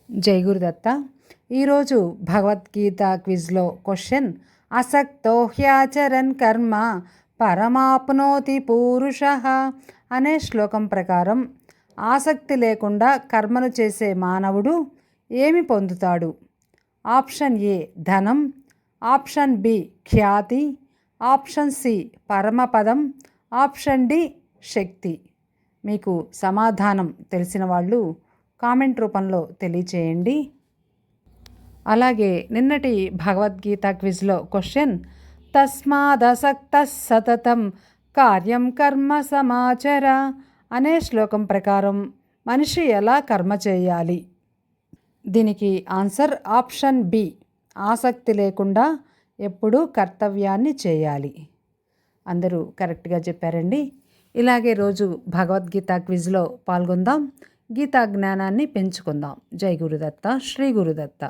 జై గురుదత్త. ఈరోజు భగవద్గీత క్విజ్లో క్వశ్చన్, అసక్తో హ్యాచరన్ కర్మ పరమాప్నోతి పూరుష అనే శ్లోకం ప్రకారం ఆసక్తి లేకుండా కర్మను చేసే మానవుడు ఏమి పొందుతాడు? ఆప్షన్ ఏ ధనం, ఆప్షన్ బి ఖ్యాతి, ఆప్షన్ సి పరమపదం, ఆప్షన్ డి శక్తి. మీకు సమాధానం తెలిసిన వాళ్ళు కామెంట్ రూపంలో తెలియచేయండి. అలాగే నిన్నటి భగవద్గీత క్విజ్లో క్వశ్చన్, తస్మాదసక్త సతతం కార్యం కర్మ సమాచర అనే శ్లోకం ప్రకారం మనిషి ఎలా కర్మ చేయాలి? దీనికి ఆన్సర్ ఆప్షన్ బి, ఆసక్తి లేకుండా ఎప్పుడూ కర్తవ్యాన్ని చేయాలి. అందరూ కరెక్ట్గా చెప్పారండి. ఇలాగే రోజు భగవద్గీత క్విజ్లో పాల్గొందాం, గీతా జ్ఞానాన్ని పెంచుకుందాం. జై గురుదత్త, శ్రీ గురుదత్త.